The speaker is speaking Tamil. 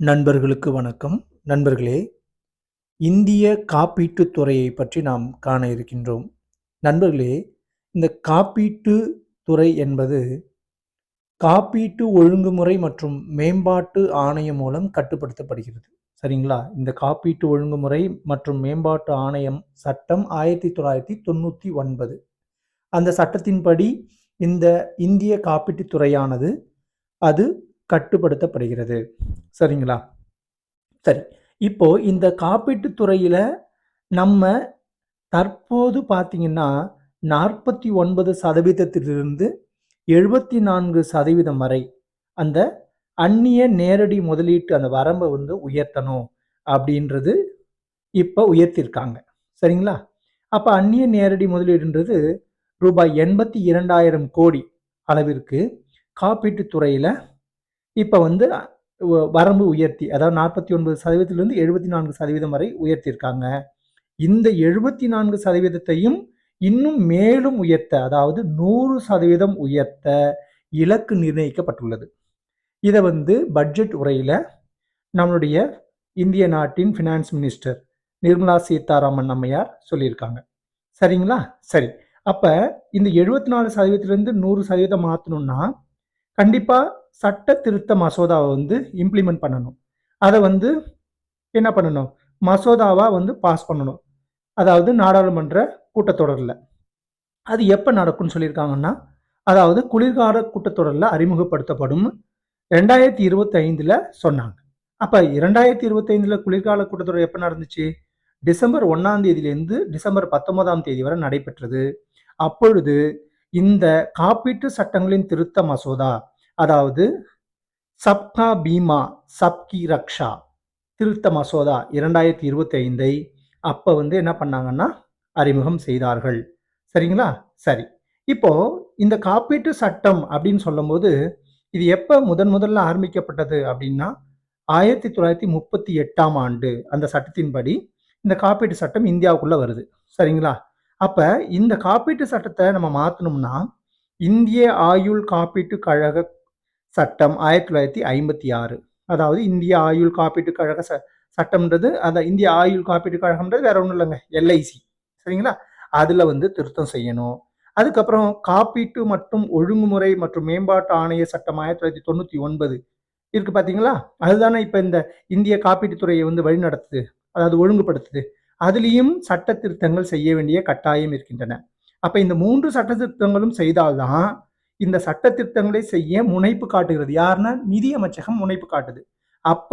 நண்பர்களுக்கு வணக்கம். நண்பர்களே, இந்திய காப்பீட்டுத் துறையை பற்றி நாம் காண இருக்கின்றோம். நண்பர்களே, இந்த காப்பீட்டு துறை என்பது காப்பீட்டு ஒழுங்குமுறை மற்றும் மேம்பாட்டு ஆணையம் மூலம் கட்டுப்படுத்தப்படுகிறது. சரிங்களா? இந்த காப்பீட்டு ஒழுங்குமுறை மற்றும் மேம்பாட்டு ஆணையம் சட்டம் 1999. அந்த சட்டத்தின்படி இந்த இந்திய காப்பீட்டுத் துறையானது அது கட்டுப்படுத்தப்படுகிறது. சரிங்களா? சரி. இப்போ இந்த காப்பீட்டுத் துறையில நம்ம தற்போது பார்த்தீங்கன்னா, 49% 74% வரை அந்த அந்நிய நேரடி முதலீட்டு அந்த வரம்ப உயர்த்தணும் அப்படின்றது இப்ப உயர்த்தியிருக்காங்க. சரிங்களா? அப்ப அந்நிய நேரடி முதலீடுன்றது ரூபாய் 82,000 கோடி அளவிற்கு காப்பீட்டுத் துறையில இப்ப வரம்பு உயர்த்தி, அதாவது 49% 74% வரை உயர்த்தியிருக்காங்க. இந்த 74%த்தையும் இன்னும் மேலும் உயர்த்த, அதாவது 100% உயர்த்த இலக்கு நிர்ணயிக்கப்பட்டுள்ளது. இத பட்ஜெட் உரையில நம்மளுடைய இந்திய நாட்டின் ஃபினான்ஸ் மினிஸ்டர் நிர்மலா சீதாராமன் அம்மையார் சொல்லியிருக்காங்க. சரிங்களா? சரி. அப்ப இந்த 74%லிருந்து 100% மாத்தணும்னா கண்டிப்பா சட்ட திருத்த மசோதாவை இம்ப்ளிமெண்ட் பண்ணணும். அதை என்ன பண்ணணும்? மசோதாவா பாஸ் பண்ணணும். அதாவது நாடாளுமன்ற கூட்டத்தொடர்ல. அது எப்ப நடக்கும்னு சொல்லியிருக்காங்கன்னா, அதாவது குளிர்கால கூட்டத்தொடர்ல அறிமுகப்படுத்தப்படும் 2025ல சொன்னாங்க. அப்ப 2025ல குளிர்கால கூட்டத்தொடர் எப்ப நடந்துச்சு? டிசம்பர் 1ஆம் தேதியிலிருந்து டிசம்பர் 19ஆம் தேதி வரை நடைபெற்றது. அப்பொழுது இந்த காப்பீட்டு சட்டங்களின் திருத்த மசோதா, அதாவது சப்கா பீமா சப்கி ரக்ஷா திருத்த மசோதா 2025 அப்ப என்ன பண்ணாங்கன்னா அறிமுகம் செய்தார்கள். சரிங்களா? சரி. இப்போ இந்த காப்பீட்டு சட்டம் அப்படின்னு சொல்லும்போது இது எப்ப முதல்ல ஆரம்பிக்கப்பட்டது அப்படின்னா 1938ஆம் ஆண்டு அந்த சட்டத்தின்படி இந்த காப்பீட்டு சட்டம் இந்தியாவுக்குள்ள வருது. சரிங்களா? அப்ப இந்த காப்பீட்டு சட்டத்தை நம்ம மாத்தணும்னா இந்திய ஆயுள் காப்பீட்டு கழக சட்டம் 1956, அதாவது இந்திய ஆயுள் காப்பீட்டு கழக சட்டம்ன்றது அந்த இந்திய ஆயுள் காப்பீட்டு கழகம்ன்றது வேற ஒன்றும் இல்லைங்க, எல்ஐசி. சரிங்களா? அதுல திருத்தம் செய்யணும். அதுக்கப்புறம் காப்பீட்டு மற்றும் ஒழுங்குமுறை மற்றும் மேம்பாட்டு ஆணைய சட்டம் 1999 இருக்கு பாத்தீங்களா? அதுதானே இப்ப இந்த இந்திய காப்பீட்டு துறையை வழிநடத்துது, அதாவது ஒழுங்குபடுத்துது. அதுலயும் சட்ட திருத்தங்கள் செய்ய வேண்டிய கட்டாயம் இருக்கின்றன. அப்ப இந்த 3 சட்ட திருத்தங்களும் செய்தால்தான் இந்த சட்ட திருத்தங்களை செய்ய முனைப்பு காட்டுகிறது. யாருன்னா நிதி அமைச்சகம் முனைப்பு காட்டுது. அப்ப